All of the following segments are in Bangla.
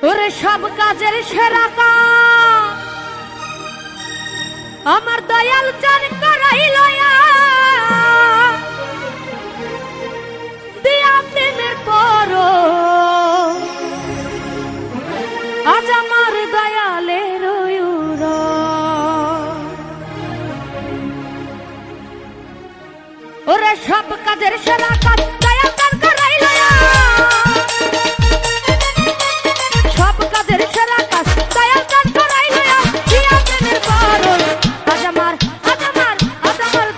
ওরে সব কাজের সেরা কাজ আমার দয়াল চান করাইল দিয়া প্রেমের পর আজ আমার দয়ালের ওরে সব কাজের সেরা কাজ দয়াল চান করাইল সব কাজের সেরা কাজ দয়াল চান করাইল দিয়া প্রেমের পর আজ আমার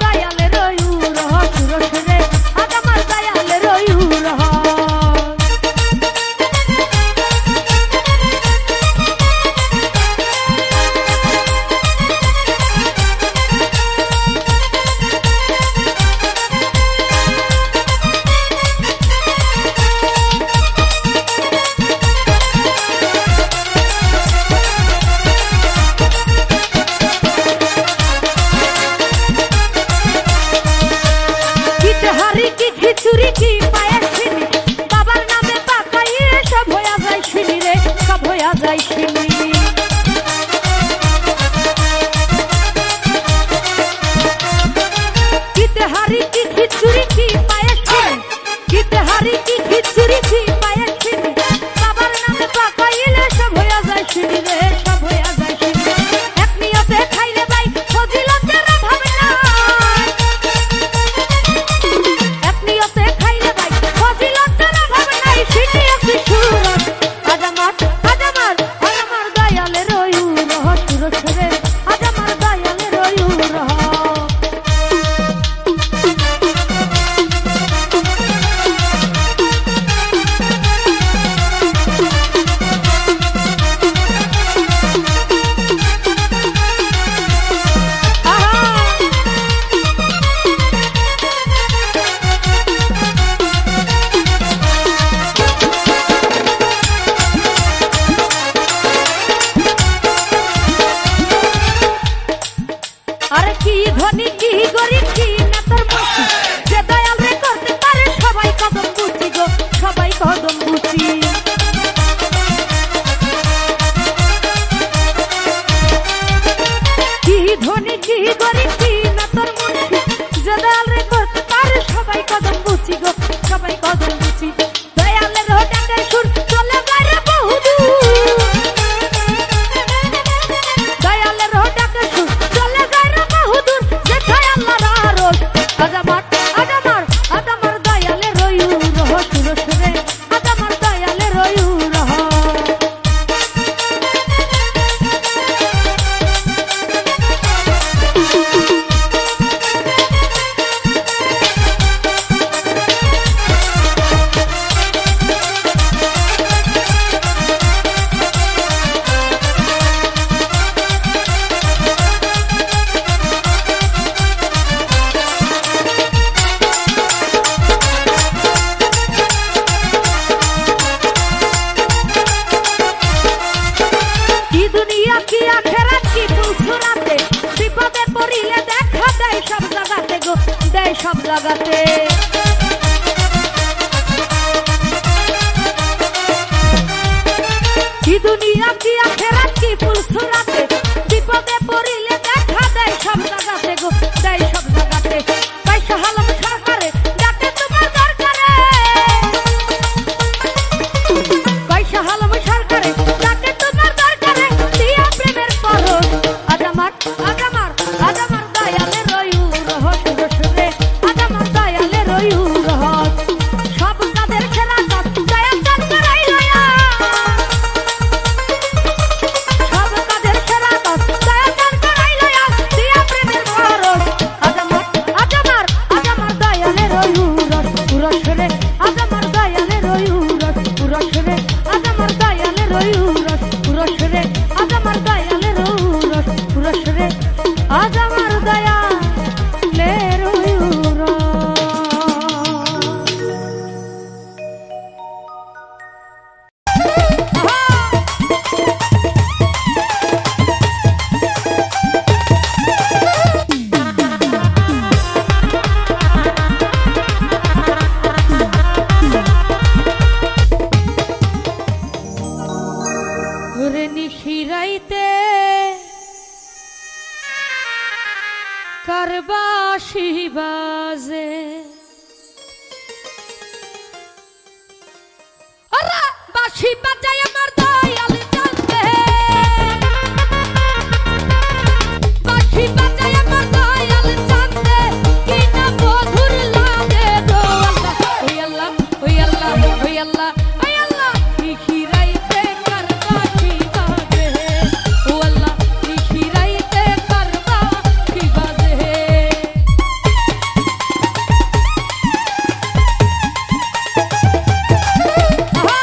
দয়ালের সুরসরে আজ আমার দয়ালের খিচুড়ি কি পায়ের ছিনি বাবার নামে পাকাইয়ে সব হইয়া যায় শিনি রে সব হইয়া যায় শিনি কিতে হারি কি খিচুড়ি কি পায়ের ছিনি কিতে হারি কি খিচুড়ি কি পায়ের ছিনি বাবার নামে পাকাইলে সব হইয়া যায় শিনি রে সব হইয়া যায় শিনি এক নিয়তে খাইলে ভাই ফজিলতের অভাব নাই এক নিয়তে খাইলে ভাই ফজিলতের অভাব নাই শিনি একটি সুরত আজ আমার দয়ালের সুরসরে আজ আমার দয়ালের আরে কি ধনী কি গরিব কি নেতার মুখী যে দয়াল রে করতে পারে সবাই কদম বুঝি গো সবাই কদম বুঝি কি ধনী কি গরিব কি নেতার মুখী যে দয়াল রে করতে পারে সবাই কদম বুঝি গো সবাই কদম বুঝি দয়ালের ডাকে সুর চলে যায় রে বহুদূর দয়ালের ডাকে সুর চলে যায় রে বহুদূর যেথায় আল্লাহর আরশ আজ আমার দয়ালের সুরসরে আজ আমার দয়ালের কি দুনিয়া কি আখেরাত কি ফুলছুরাতে বিপদে পড়িলে দেখা দেয় সব জায়গাতে গো দেয় সব জায়গাতে কি দুনিয়া কি আখেরাত কি ফুলছুরাতে বিপদে পড়িলে দেখা দেয় সব জায়গাতে গো দেয় সব জায়গাতে পয়সা হালাম সরকারে ডাকে তোমার দরকারে পয়সা হালাম সরকারে ডাকে তোমার দরকারে দিয়া প্রেমের পরশ আজ আমার দয়ালের সুরসরে আজ আমার দয়ালের সব কাজের সেরা কাজ দয়াল চান করাইল সব কাজের সেরা কাজ দয়াল চান করাইল দিয়া প্রেমের পরশ আজ আমার দয়ালের সুরসরে আজ আমার দয়ালের সুরসরে আজ আমার দয়ালের ওরে নিশিরাইতে কারবাসি বাজে আরে বাঁশি বাজায় আমার দয়াল জানতে বাঁশি বাজায় আমার দয়াল জানতে কি না মধুর লাগে গো আল্লাহ ওই আল্লাহ ওই আল্লাহ ওই আল্লাহ ওই আল্লাহ নিশিরাইতে কারবাসি বাজে ও আল্লাহ নিশিরাইতে কারবাসি বাজে আহা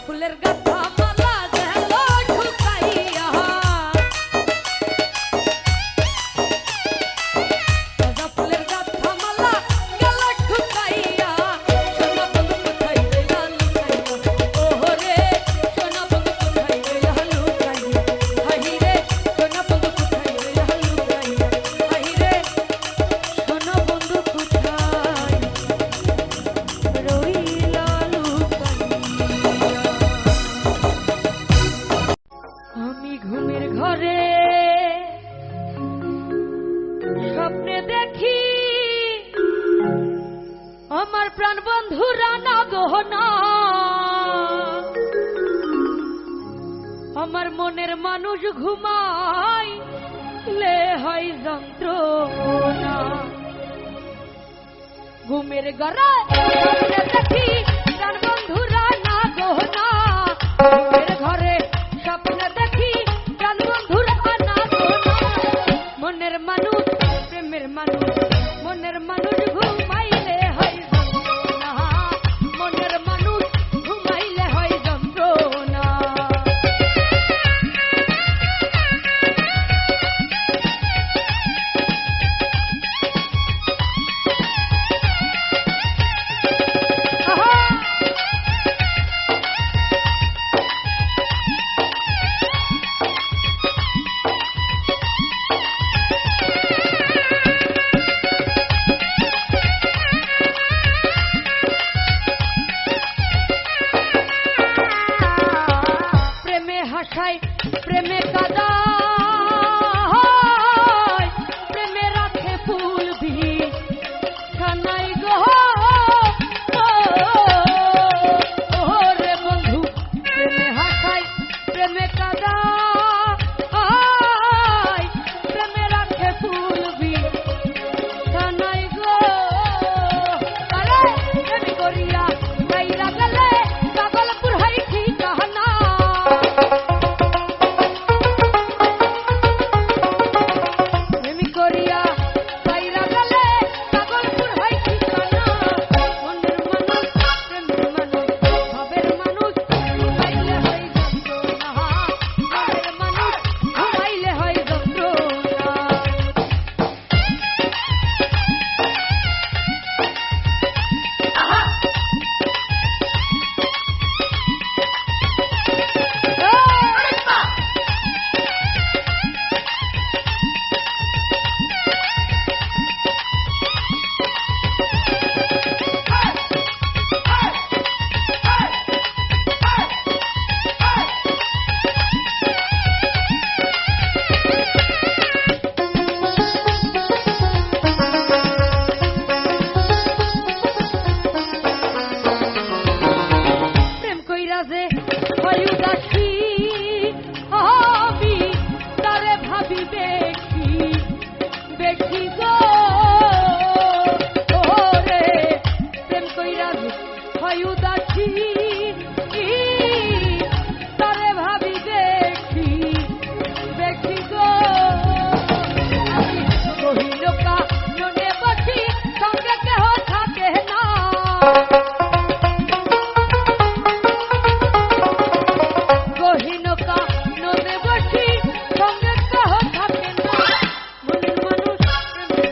ফুলের গাথা মালা গেল ঢুকাইয়া গাঁদা ফুলের গাথা মালা গেল ঢুকাইয়া সোনা বন্ধু কোথায় গেল লুকাইয়া ওরে সোনা বন্ধু কোথায় গেল লুকাইয়া হাই রে সোনা বন্ধু কোথায় গেল লুকাইয়া হাই রে সোনা বন্ধু কোথায় রইলা লুকাইয়া আমি ঘুমের ঘরে স্বপ্নে দেখি আমার প্রাণ বন্ধু রানা গহনা আমার মনের মানুষ ঘুমাই লে হয় যন্ত্রণা ঘুমের ঘরে স্বপ্নে দেখি প্রাণ বন্ধু রানা গহনা ঘুমের ঘরে স্বপ্নে দেখি প্রাণ বন্ধু রানা গহনা মনের মানুষ প্রেমের মানুষ মনের মানুষ ঘুমাইলে হয় যন্ত্রণা মনের মানুষ ঘুমাইলে হয় যন্ত্রণা প্রেমে হাসায় প্রেমে কাদায় প্রেমে রাখে ফুল ভিড় খানাই গো রে বন্ধু প্রেমে হাসায় প্রেমে কাদায় প্রেমে রাখে ফুল ভিড় খানাই গো আরে প্রেম করিয়া গাইরা গেলে পাগলপুর হাই ঠিকানা প্রেম করিয়া গাইরা গেলে পাগলপুর হাই ঠিকানা মনের মানুষ প্রেমের মানুষ ভাবের মানুষ ঘুমাইলে হয় যন্ত্রণা ভাবের মানুষ ঘুমাইলে হয় যন্ত্রণা প্রেম কইরা যে হয় উদাসী আমি তারে ভাবি বেশি বেশি গো ওরে প্রেম কইরা যে হয় উদাসী তারে ভাবি বেশি বেশি গো আমি কহিলকা ননে বসি সঙ্গে কেহ থাকে না গহীনকা নদে বসি সঙ্গে কাহ থাকে না মনের মানুষ প্রেমের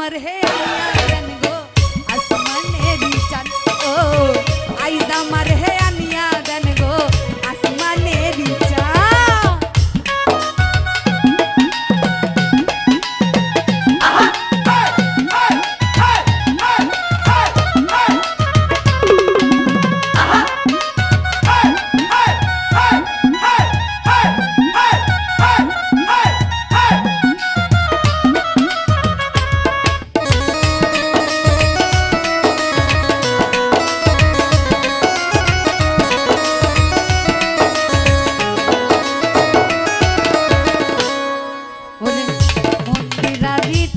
আমার হে আনিয়া দেন গো আসমানেরি চাঁদ ও আইজ আমার হে আনিয়া দেন গো আসমানেরি চাঁদ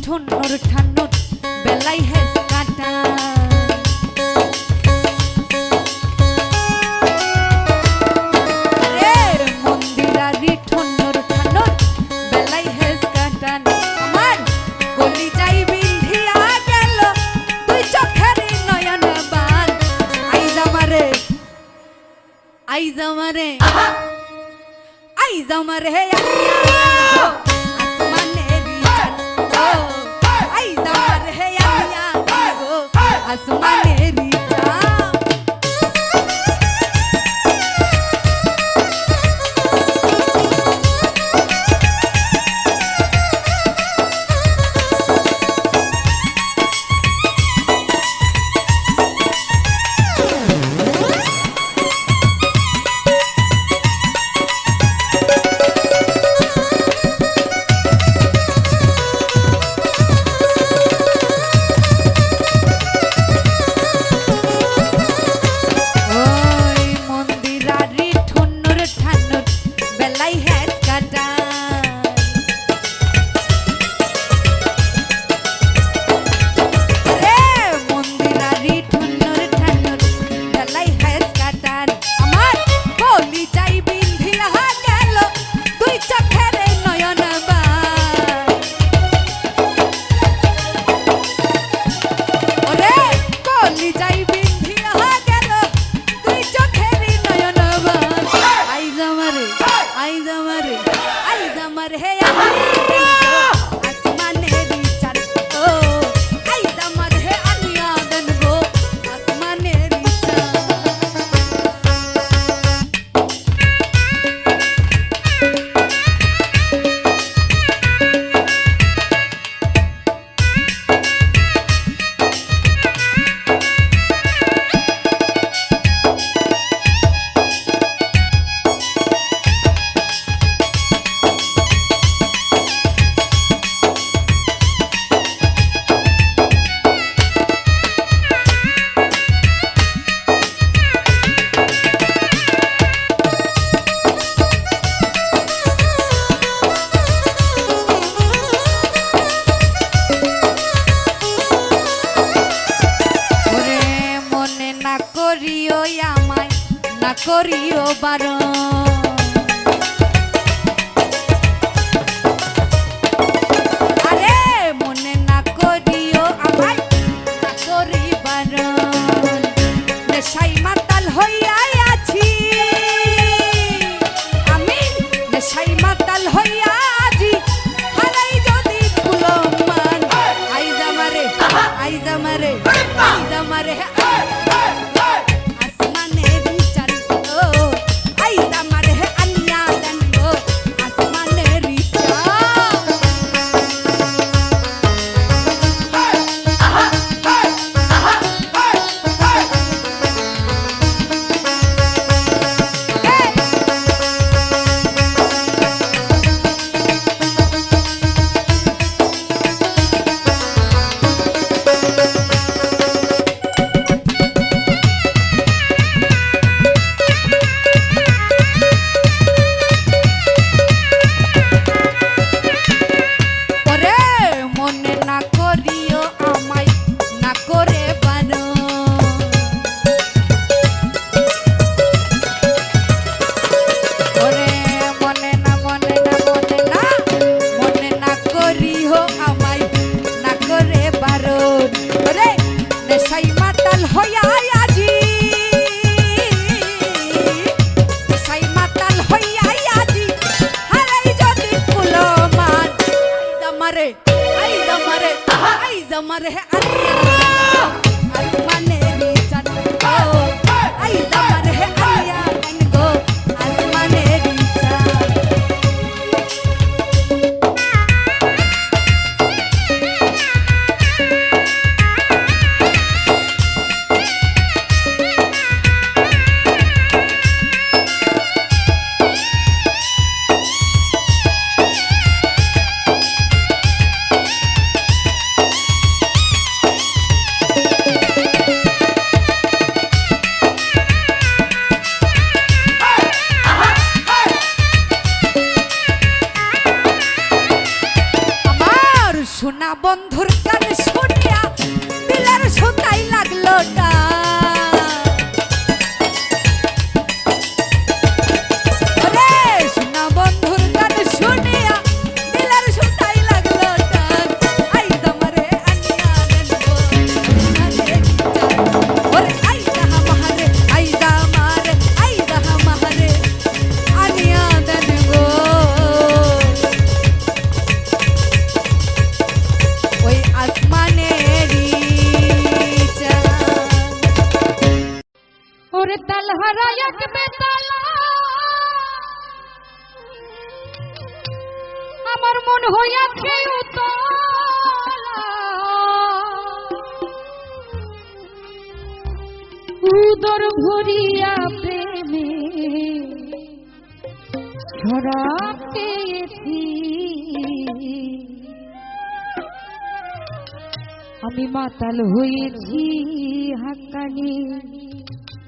ঠুন্নুর ঠান্নুর বেলাই হেস কাটা রে মন্দিরারি ঠুন্নুর ঠান্নুর বেলাই হেস কাটা আমার গলি যাই বিন্ধিয়া গেল তুই চোখের নয়ন বান আইজ আমারে আইজ আমারে আইজ আমারে আসমানেরি করিও বারণ আরে মনে না করিও আমায় না করি বারণ নেশাই মাতাল হইয়া আছি আমি নেশাই মাতাল হইয়া আছি হারাই যদি ফুলমান আইজ আমারে আইজ আমারে আইজ আমারে জামারে আলিয়া আসমানেরি চাঁদ গো আই জামারে আলিয়া গো আসমানেরি চাঁদ সোনা বন্ধুর গান শুনিয়া দিলের সুতাই লাগলো না ওরে সোনা বন্ধুর গান শুনিয়া দিলের সুতাই লাগলো না আই জামারে আনিয়া দেনগো ওরে আই জাহা মাহারে আই জামারে আই জাহা মাহারে আনিয়া দেনগো ওরে তালহারা এক বেতালা আমার মন হইয়াছে উতলা উদর ভরিয়া প্রেমে শরাব পেয়েছি আমি মাতাল হয়েছি হাক্কানি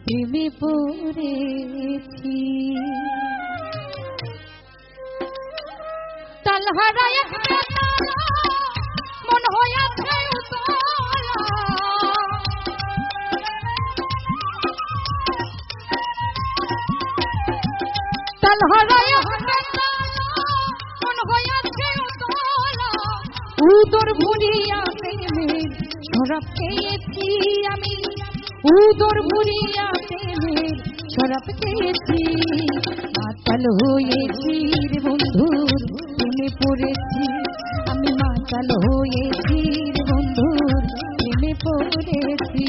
প্রেমে পড়েছি তালহারা এক বেতালা মন হইয়াছে উতলা তালহারা এক বেতালা মন হইয়াছে উতলা উদর ভরিয়া প্রেমের শরাব খেয়েছি আমি উদর ভরিয়া প্রেমের শরাব খেয়েছি মাতাল হয়েছি রে বন্ধুর প্রেমে পড়েছি আমি মাতাল হয়েছি রে বন্ধুর প্রেমে পড়েছি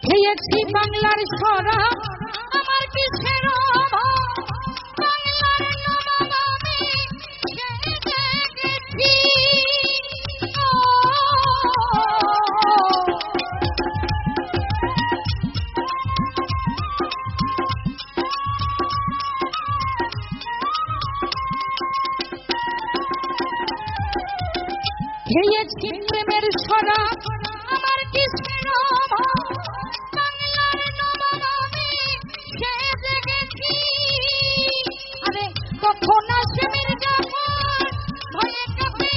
খেয়েছি বাংলার শরাব আমার কিসের অভাব বাংলার নবাব আমি খেয়ে গেছি খেয়েছি প্রেমের শরাব আমার কিসের অভাব কখন আসবে মির্জাপুর ভয়ে কাঁপে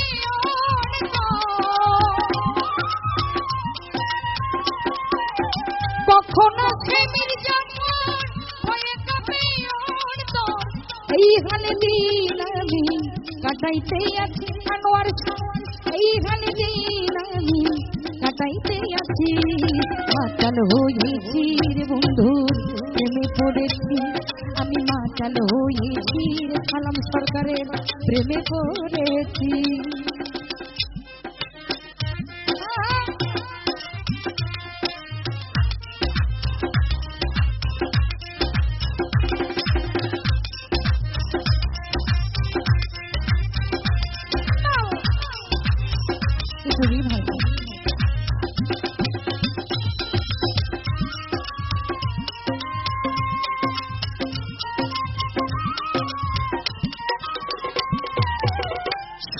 কখন আসবে মির্জাপুর ভয়ে কাঁপে এই হালে দিন আমি কাটাইতে আছি আনোয়ার এই হালে দিন আমি কাটাইতে আছি মাতাল হয়েছি রে বন্ধুর প্রেমে পড়েছি আমি মাতাল হয়েছি রে সালাম সরকারের প্রেমে পড়েছি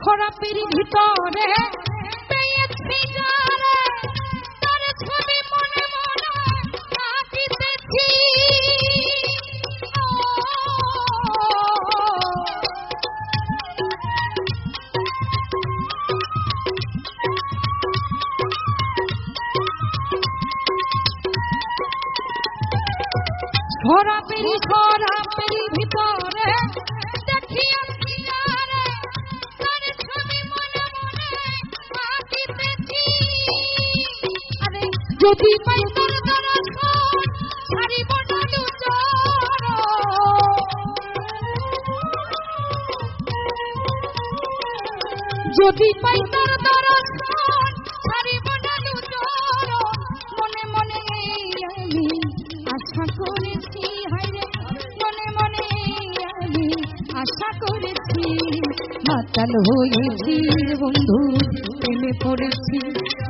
খরাপের ভিতরে পেয়েছি যারে তার ছবি মনে মনে আঁকিতেছি বরাতের ভিতরে দেখি আখিয়ারে তার ছবি মনে মনে আঁকিতেছি আরে যদি পাই তোর দর্শন ছাড়িব না দুচর যদি পাই তোর দর্শন ছাড়িব না দুচর মনে মনে আমি আশা করেছি হায়রে মনে মনে আমি আশা করেছি মাতাল হয়েছি রে বন্ধু প্রেমে পড়েছি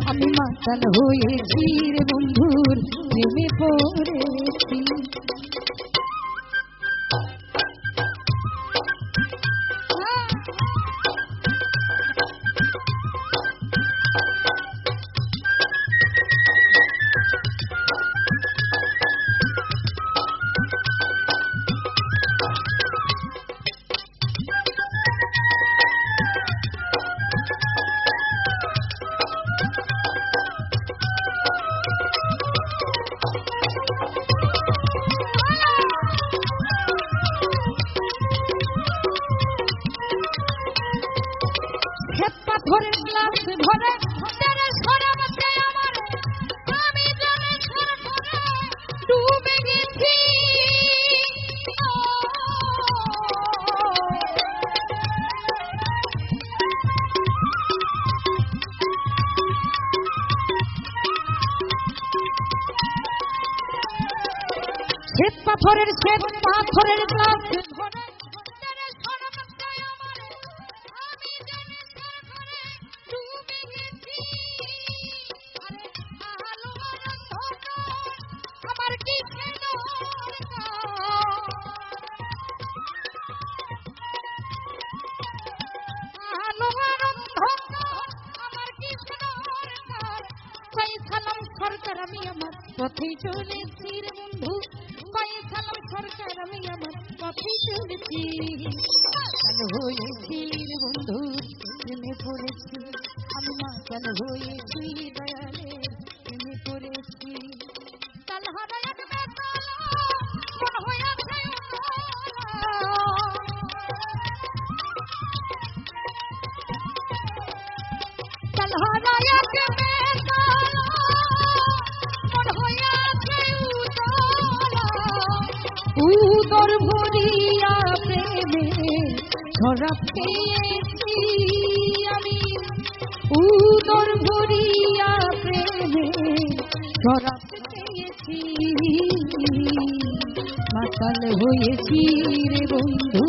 আমি মাতাল হয়েছি রে বন্ধুর প্রেমে পড়েছি পাথরের গ্লাস ভরে তেরে সরাবতে আমার আমি জানে সরসরে ডুবে গেছি শ্বেত পাথরের গ্লাস ভরে তেরে সরাবতে আমার আমি জানে সরসরে ডুবে গেছি আরে আলো অন্ধকার আমার কি আলো অন্ধকার আমার কি দরকার পাইছিলাম সরকার আমি আমার পথে চলেছি রে বন্ধু পাইছিলাম সরকার আমি আমার পথে চলেছি মাতাল হয়েছি রে বন্ধু প্রেমে পড়েছি আমি মাতাল হয়েছি দয়ালের প্রেমে পড়েছি তাল হারায় বেতাল মন হয়েছে তাল হারায় বেতাল মন হয়েছে উদর ভরিয়া প্রেমে ঝরা পেয়েছি আমি উদর ভরিয়া প্রেমে ঝরা পেয়েছি মাতাল হয়েছি রে বন্ধু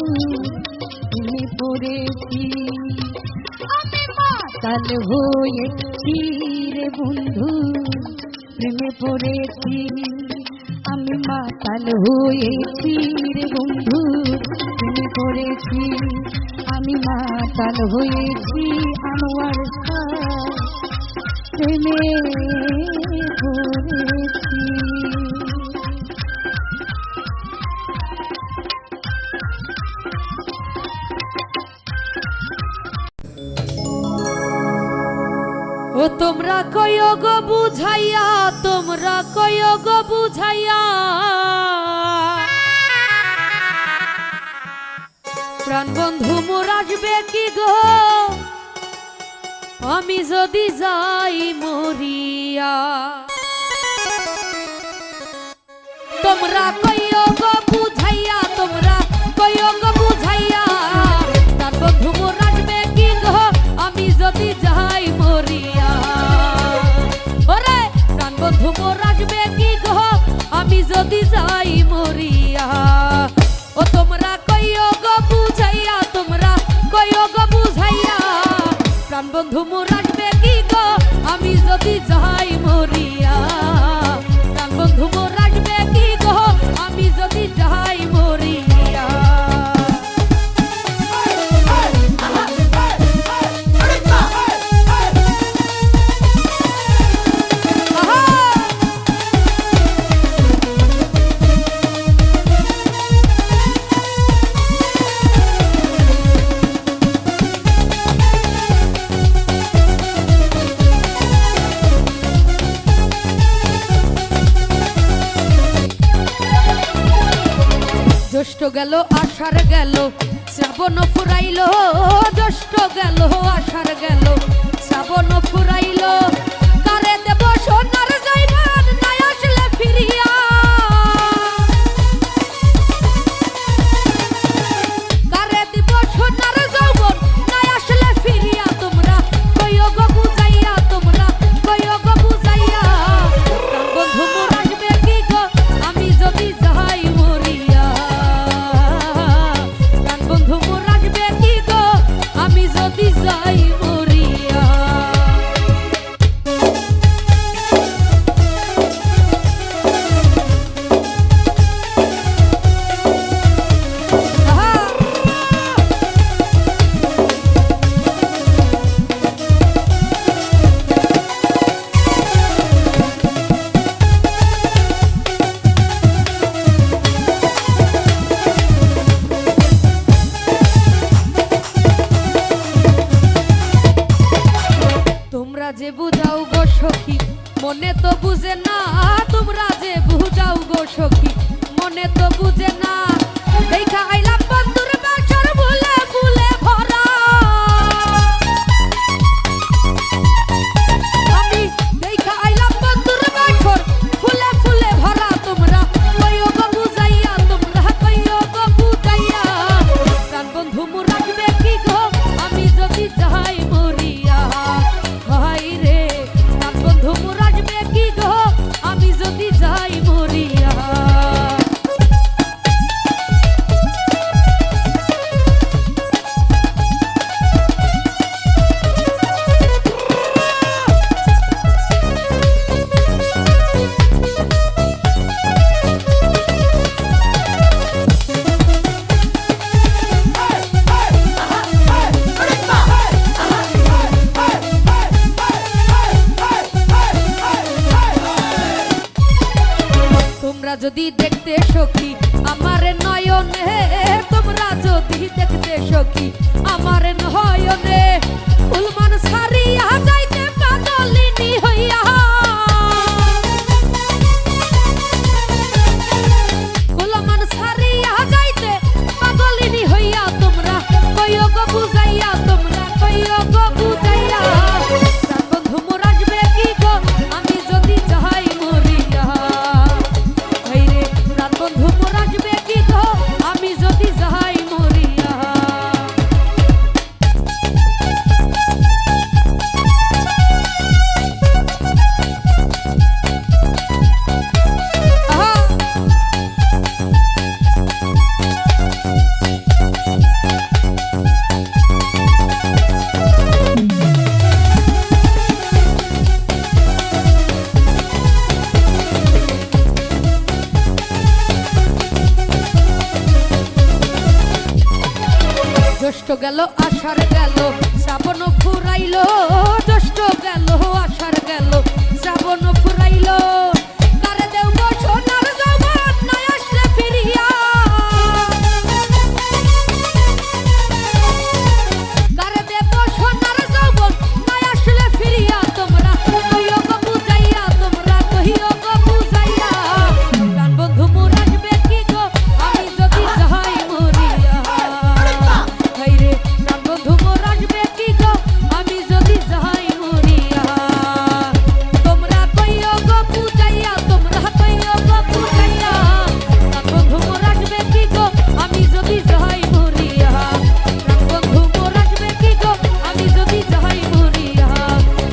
প্রেমে পড়েছি আমি মাতাল হয়েছি রে বন্ধু প্রেমে পড়েছি আমি মাতাল হয়েছি রে বন্ধু প্রেমে পড়েছি আমি মাতাল হয়েছি আমার প্রেমে পড়েছি ও তোমরা কয়ো গো বুঝাইয়া তোমরা কয়ো গো বুঝাইয়া প্রাণ বন্ধু মোর আসবে কি গো আমি যদি যাই মরিয়া তোমরা কয়ো গো বুঝাইয়া তোমরা কয়ো গো বুঝাইয়া প্রাণ বন্ধু মোর আসবে কি গো আমি যদি যাই মরিয়া ওরে প্রাণ বন্ধু মোর আসবে কি গো আমি যদি যাই মরিয়া ও তোমরা কইও গো বুঝাইয়া তোমরা কইও গো বুঝাইয়া প্রাণ বন্ধু মোর আসবে কি গো আমি যদি যাই মরিয়া প্রাণ বন্ধু মোর আসবে কি গো আমি যদি যাই মরিয়া জ্যৈষ্ঠ গেল আষাঢ় গেল শ্রাবণ ফুরাইল, জ্যৈষ্ঠ গেল আষাঢ় গেল শ্রাবণ ফুরাইল, কারে দেব সোনার জৈবন নাই আসলে ফিরিয়া, কারে দিব সোনার যৌবন নাই আসলে ফিরিয়া, তোমরা কইও গো বুঝাইয়া, তোমরা কইও গো বুঝাইয়া, প্রাণ বন্ধু মোর আসবে কি গো আমি যদি যাই মরিয়া, প্রাণ বন্ধু মোর আসবে কি গো আমি যদি যাই মরিয়া। তোমরা যে বুঝাও গো সখী মনে তো বুঝে না, তোমরা যে বুঝাও গো সখী মনে তো বুঝে না, দেখা আইলাম বন্ধুর বাসর ফুলে ফুলে ভরা, আমি দেখা আইলাম বন্ধুর বাসর ফুলে ফুলে ভরা, তোমরা কইও গো বুঝাইয়া, তোমরা কইও গো বুঝাইয়া, প্রাণ বন্ধু মোর রাখবে কি গো আমি যদি যাই মরিয়া, হাই রে প্রাণ বন্ধু মোর আসবে কি গো আমি যদি যাই মরিয়া। তোমরা যদি দেখতে সখী আমার নয়নে, তোমরা যদি দেখতে সখী আমার নয়নে, ফুলমান ছাড়িয়া যাইতে পাগলিনী হইয়া, ফুলমান ছাড়িয়া যাইতে পাগলিনী হইয়া, তোমরা কইও গো বুঝাইয়া, তোমরা কইও গো বুঝাইয়া, প্রাণ বন্ধু মোর আসবে কি গো আমি যদি যাই মরিয়া, হাইরে প্রাণ বন্ধু মোর আসবে কি গো আমি যদি যাই মরিয়া। জ্যৈষ্ঠ গেল আষাঢ় গেল শ্রাবণ ফুরাইল, জ্যৈষ্ঠ গেল আষাঢ় গেল শ্রাবণ ফুরাইল, কারে দেব সোনার যৌবন নাই আসলে ফিরিয়া, কারে দেব সোনার যৌবন নাই আসলে ফিরিয়া, তোমরা কইও গো বুঝাইয়া, তোমরা কইও গো বুঝাইয়া, প্রাণ বন্ধু মোর আসবে কি গো আমি যদি যাই মরিয়া, হাইরে প্রাণ বন্ধু মোর আসবে কি গো আমি যদি যাই মরিয়া, তোমরা কইও গো বুঝাইয়া, তোমরা কইও গো বুঝাইয়া, প্রাণ বন্ধু মোর আসবে কি গো আমি যদি যাই মরিয়া, প্রাণ বন্ধু মোর আসবে কি গো আমি যদি যাই মরিয়া,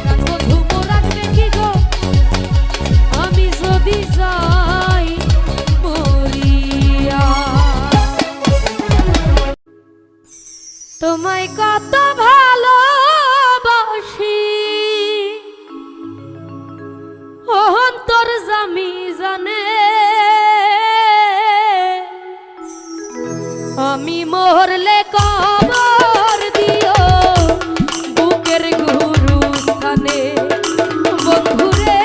প্রাণ বন্ধু মোর আসবে কি গো আমি যদি যাই মরিয়া। তোমায় কত ভালোবাসি অন্তর জামি জানে, আমি মরলে কবর দিও বুকের গুরুস্থানে, বন্ধুরে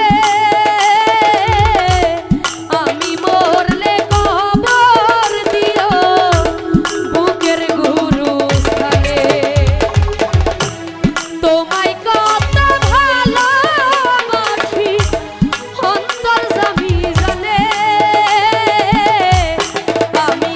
আমি মরলে কবর দিও বুকের গুরুস্থানে, তোমায় কত ভালোবাসি অন্তর জামি জানে, আমি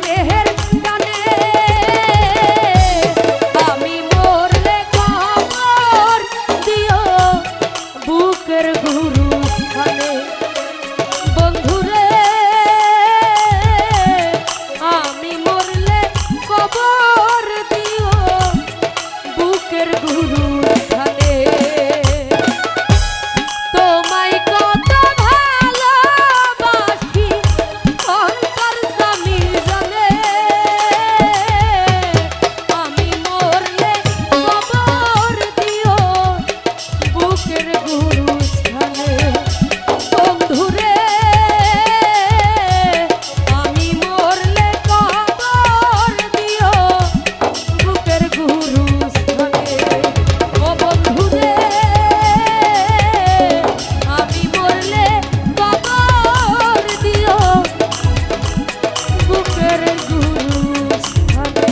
দেহের টানে আমি মরলে কবর দিও বুকের গুরুস্থানে বন্ধুরে আমি মরলে কবর দিও বুকের গুরুস্থানে তোমায় কত ভালোবাসি অন্তর জানি জানে আমি মরলে কবর দিও বুকের গুরুস্থানে বন্ধুরে আমি মরলে কবর দিও বুকের গুরুস্থানে ও বন্ধুরে আমি মরলে কবর দিও বুকের গুরুস্থানে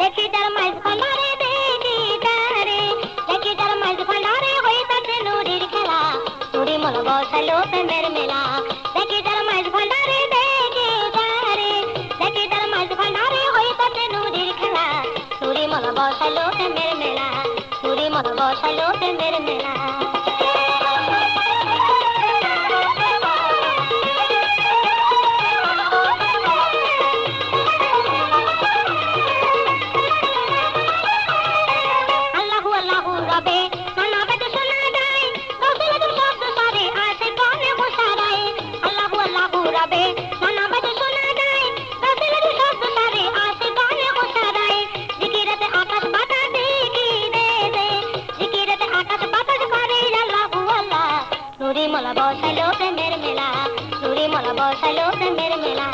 দেখি তার মাঝ ভান্ডারে দেখি তারে দেখি তার মাঝ ভান্ডারে হইতাছে নুরির খেলা নুরি মন বসালো প্রেমের মেলা দেখি তার মাঝ ভান্ডারে দেখি তারে দেখি তার মাঝ ভান্ডারে হইতাছে নুরির খেলা নুরি মন বসালো প্রেমের মেলা নুরি মন বসালো প্রেমের মেলা আল্লাহু আল্লাহু রবে নানা বেদ শোনা যায় গৌসুল শব্দ সারে আসে কানে বসারায় আল্লাহু আল্লাহু রবে নানা বেদ শোনা যায় গৌসুল শব্দ সারে আসে কানে বসারায় জিকিরতে আকাশ বাতাস দেখি দে দে জিকিরতে আকাশ বাতাস করে আল্লাহু আল্লাহ নুরি মালা বসালো প্রেমের মেলা নুরি মালা বসালো প্রেমের মেলা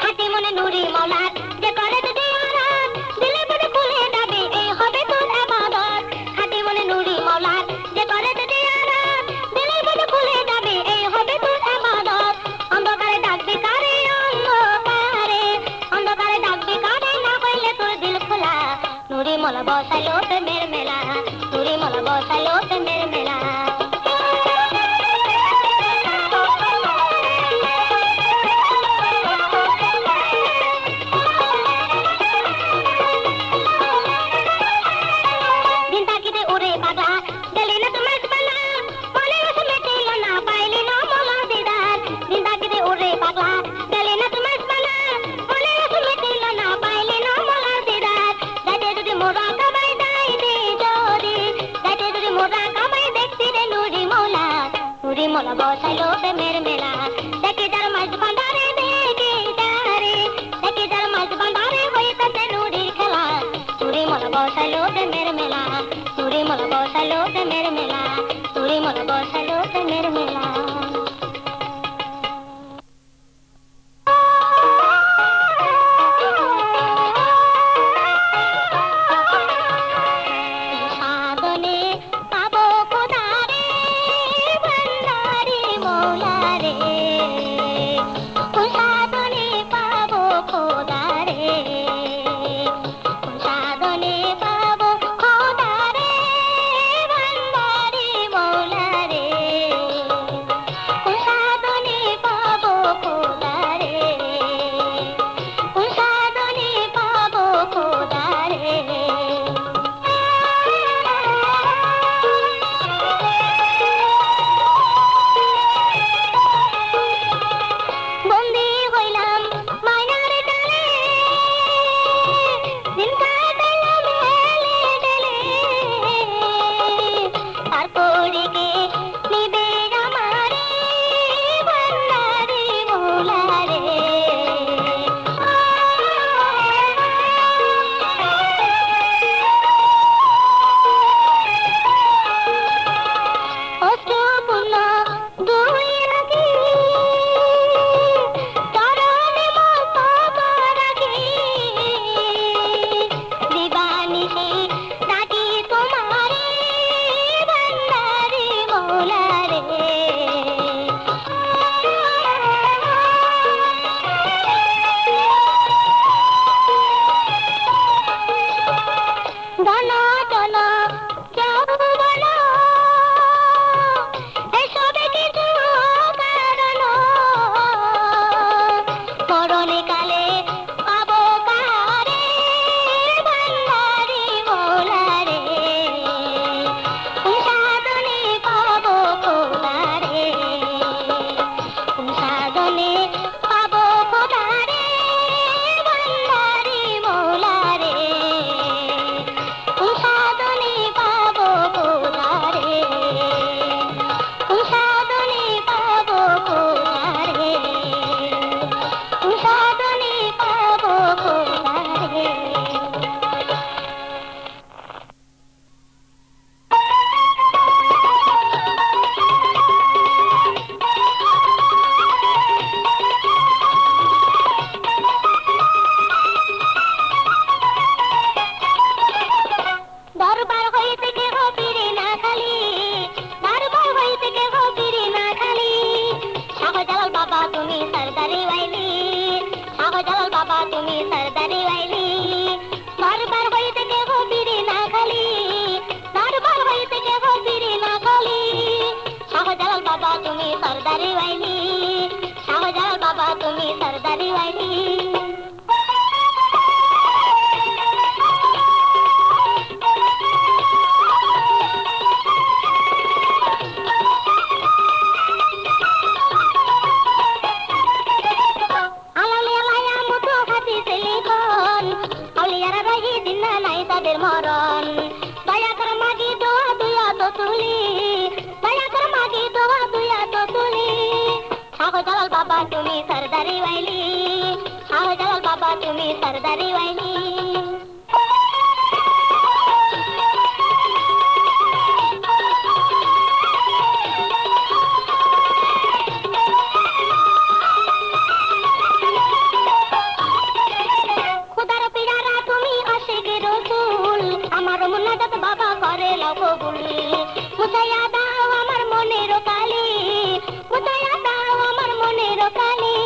হাতি মনে নুরি মাওলার যে করে তো জিয়ারত দিলে বড় খুলে যাবে এই হবে তোর ইবাদত হাতি মনে নুরি মাওলার যে করে তো জিয়ারত দিলে বড় খুলে যাবে এই হবে তোর ইবাদত অন্ধকারে ডাকবে কারে অন্ধকারে ডাকবে কারে না হইলে তোর দিল খোলা নুরি মালা বসালো প্রেমের মেলা নুরি মালা বসালো প্রেমের মেলা দিন তাকিতে উড়ে পাগলা গেলি না তোমার বালা বলে রস মেটিল না পাইলি না মোলা দিদার দিন তাকিতে উড়ে পাগলা গেলি না তোমার বালা বলে রস মেটিল না পাইলি না মোলা দিদার যাইতে যদি মোরা কাবাই দাই দে যদি যাইতে যদি মোরা কাবাই দেখছি রে নুরি মোলা বসাইলো প্রেমের মেলা দেখি যার মাঝ ভান্ডারে দেখি যার মাঝ ভান্ডারে হইতাছে নুরির খেলা তুরি মোলা বসাইলো প্রেমের মেলা তুরি মোলা বসাইলো প্রেমের মেলা তুরি মোলা বসাইলো প্রেমের মেলা সাধনে পাবো কোদারে ভান্ডারি মৌলারে সাধনে পাবো কোদারে সাধনে পাবো কোদারে ভান্ডারি মৌলারে চলো যাও বলো এসবে কিছু কারণ মরণে কালে পাবো কারে ভান্ডারি মোলারে সাধনে পাবো খোদারে সাধনে পাবো খোদারে ভান্ডারি মোলারে সাধনে পাবো খোদারে সাধনে পাবো খোদারে সাধনে পাবো খোদারে দরবার হইতে কেহ ফিরে না খালি দরবার হইতে কেহ ফিরে না খালি শাহজালাল বাবা তুমি সরদারি ওয়াইলি শাহজালাল বাবা তুমি সরদারি ওয়াইলি দরবার হইতে কেহ ফিরে না খালি দরবার হইতে কেহ ফিরে না খালি শাহজালাল বাবা তুমি সরদারি ওয়াইলি শাহজালাল বাবা তুমি সরদারি ওয়াইলি তাদের মরণ দয়া কর মাগি দোয়া দুয়া তো তুলি দয়া কর মাগি দোয়া দুয়া তো তুলি শাহজালাল বাবা তুমি সরদারি ওয়াইলি শাহজালাল বাবা তুমি সরদারি ওয়াইলি আমার মুনাজাত বাবা করে লাও কবুল মুছাইয়া দাও আমার মনের কালি মুছাইয়া দাও আমার মনের কালি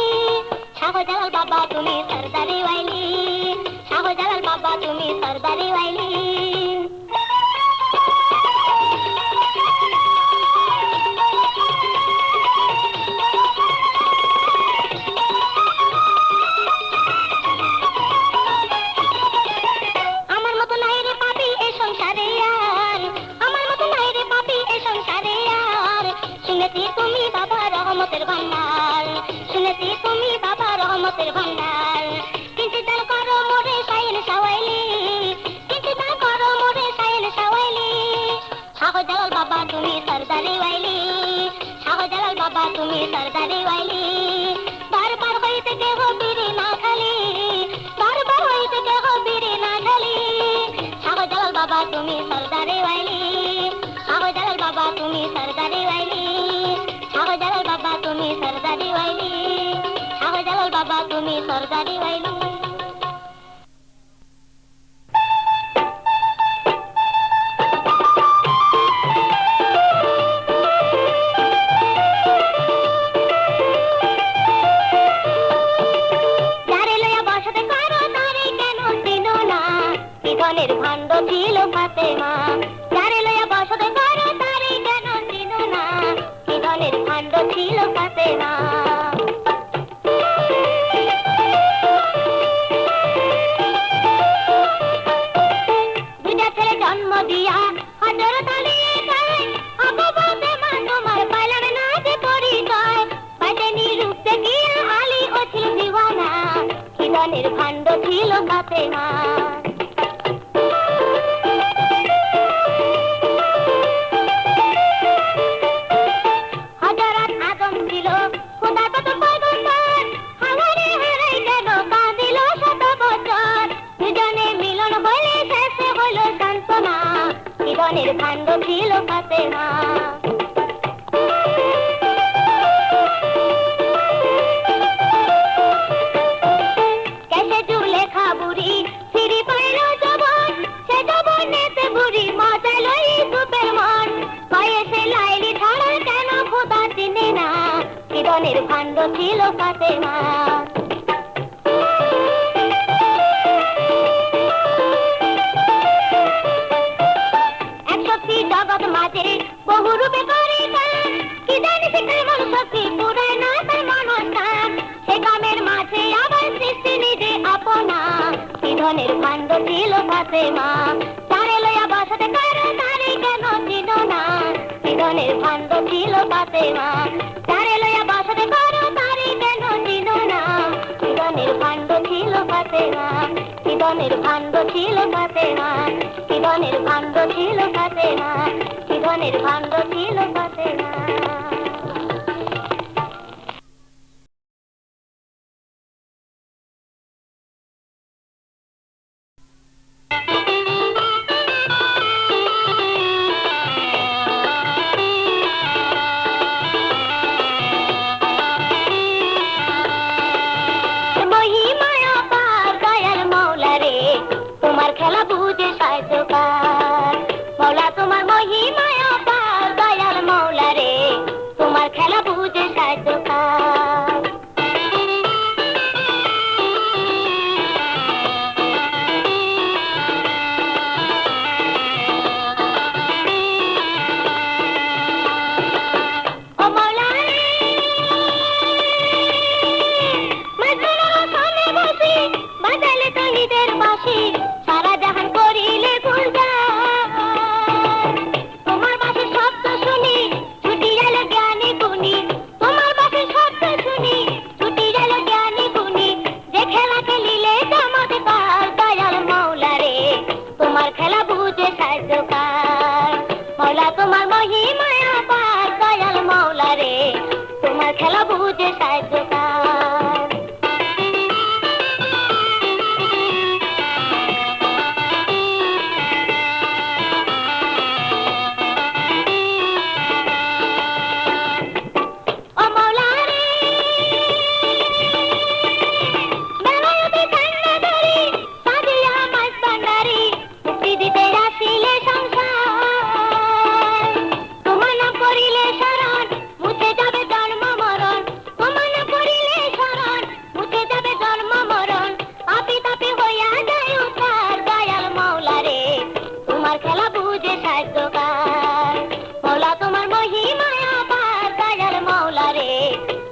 শাহজালাল বাবা তুমি সরদারি ওয়াইলি শাহজালাল বাবা তুমি সরদারি ওয়াইলি শুনেছি তুমি বাবা রহমতের ভান্ডার শুনেছি তুমি বাবা রহমতের ভান্ডার কিন্তু দান করো মোরে সাইন সাওয়াইলি কিন্তু দান করো মোরে সাইন সাওয়াইলি শাহজালাল বাবা তুমি সরদারি ওয়াইলি শাহজালাল বাবা তুমি সরদারি ওয়াইলি বারবার হইতে কেহ ফিরে না খালি বারবার হইতে কেহ ফিরে না খালি শাহজালাল বাবা তুমি সরদারি ওয়াইলি শাহজালাল বাবা তুমি সরদারি ওয়াইলি শাহজালাল বাবা তুমি সরদারি ওয়াইলি শাহজালাল বাবা তুমি সরদারি ওয়াইলি যারে লয়া বসতে পারো তারে কেন চিনো না কি ধনের ভাণ্ড ছিল ফাতেমা যারে লয়া বসতে পারো তারে কেন চিনো না কি ধনের ভাণ্ড ছিল ফাতেমা দুইটা ছেলে জন্ম দিয়া হযরত আলী কয় আবু ফাতেমা তোমার পাইলাম না যে পরিচয় পাইতেনি রূপ দেখিয়া আলী ও ছিল দিওয়ানা কি ধনের ভাণ্ড ছিল ফাতেমা হযরত আদম ছিল খোদা কত পয়গম্বর হাওয়ারে হারাই গেল কাঁদিল শত বছর দুজনে মিলন হইলে শেষে হইল সান্ত্বনা কি ধনের ভাণ্ড ছিল ফাতেমা কেসে জুলেখা বুড়ি সিঁড়ি পাইল জবন সে জবনেতে বুড়ি মজা লই সুপের মন কয়ে সে লাইলি ছাড়া কেন খোদা চিনে না কি ধনের ভাণ্ড ছিল ফাতেমা বাজে বহু রূপে করে গান কি জানি সে কেমন শক্তি পুরায় না তার মনস্থান সে কামের মাঝে আবার সৃষ্টি নিজে আপনা কি ধনের ভাণ্ড ছিল ফাতেমা তারে লইয়া বসতে কারো তারে কেন চিনো না কি ধনের ভাণ্ড ছিল ফাতেমা তারে লইয়া বসতে কারো তারে কেন চিনো না কি ধনের ভাণ্ড ছিল ফাতেমা কি ধনের ভাণ্ড ছিল ফাতেমা কি ধনের ভাণ্ড ছিল ফাতেমা কি ধনের ভাণ্ড ছিল ফাতেমা তোমার খেলা বুঝে সাহায্যকার মৌলা তোমার মহিমায় অপার দয়াল মৌলা রে তোমার খেলা বুঝে সাহায্যকার ও মৌলা রে মজনুর সামনে বসে বাজালে তহিদের বাঁশি সারা জাহান করিলে গুলজার তোমার বাঁশির শব্দ শুনি ছুটি গেল জ্ঞানী গুণী তোমার বাঁশির শব্দ শুনি ছুটি গেল জ্ঞানী গুণী যে খেলা খেলিলে চমৎকার দয়াল মৌলা রে তোমার খেলা বুঝে সাহায্যকার মৌলা তোমার মহিমায় অপার দয়াল মৌলা রে তোমার খেলা বুঝে সাহায্যকার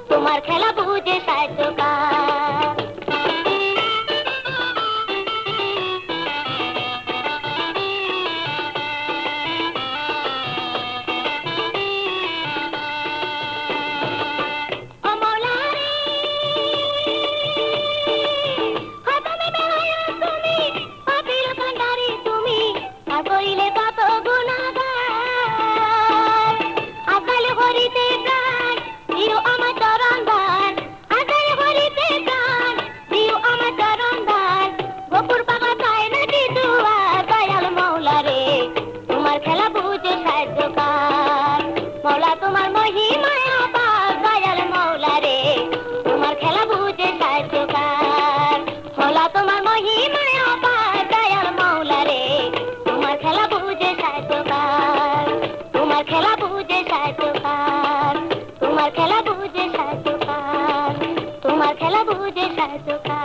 তোমার খেলা বুঝে সাহায্যকার ও মৌলা রে খতমে বেলায়া তুমি পাপীর কান্ডারি তুমি আর করিলে কত গুনাহগার আকালে হরিতে প্রাণ দিও আমার চরণ ধার আকালে হরিতে প্রাণ দিও আমার চরণ ধার গোপুর পাগা চায় না কি দুয়ার দয়াল মৌলা রে তোমার খেলা বুঝে সাহায্যকার মৌলা তোমার মহিমায় অপার দয়াল মৌলা রে তোমার খেলা বুঝে সাহায্যকার মৌলা তোমার মহিমায় অপার দয়াল মৌলা রে তোমার খেলা বুঝে সাহায্যকার তোমার খেলা বুঝে সাহায্যকার তোমার খেলা বুঝে সাহায্যকার তোমার খেলা বুঝে সাহায্যকার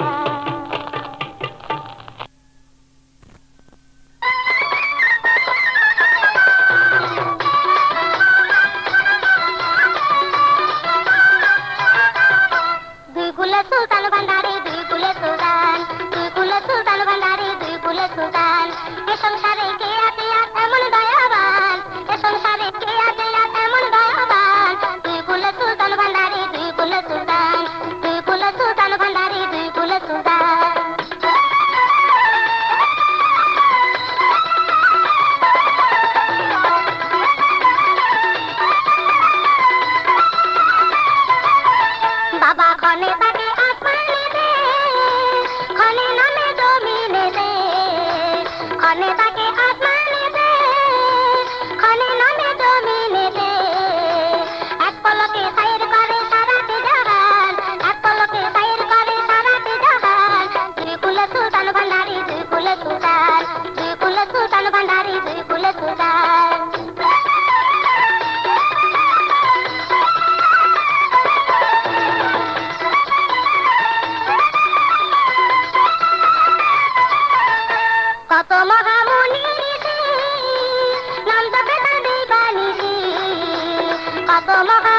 দুই কুলে সুলতান ভান্ডারি দুই কুলে সুলতান দুই কুলে সুলতান ভান্ডারি দুই কুলে সুলতান এ সংসারে কে আছে এমন দয়াবান এ সংসারে কে আছে এমন দয়াবান দুই কুলে সুলতান ভান্ডারি দুই কুলে সুলতান দুই কুলে সুলতান ভান্ডারি দুই কুলে সুলতান বাবা খনে তাকে আসমানে দে খনে নামে জমিনে দে খনে তাকে আসমানে দে খনে নামে জমিনে দে এক পলকে সাইর করে সারাটি জাহান এক পলকে সাইর করে সারাটি জাহান দুই কুলে সুলতান ভান্ডারি দুই কুলে সুলতান দুই কুলে সুলতান ভান্ডারি দুই কুলে সুলতান কত মহামুনি নাম জপে তার বিবাহ মহা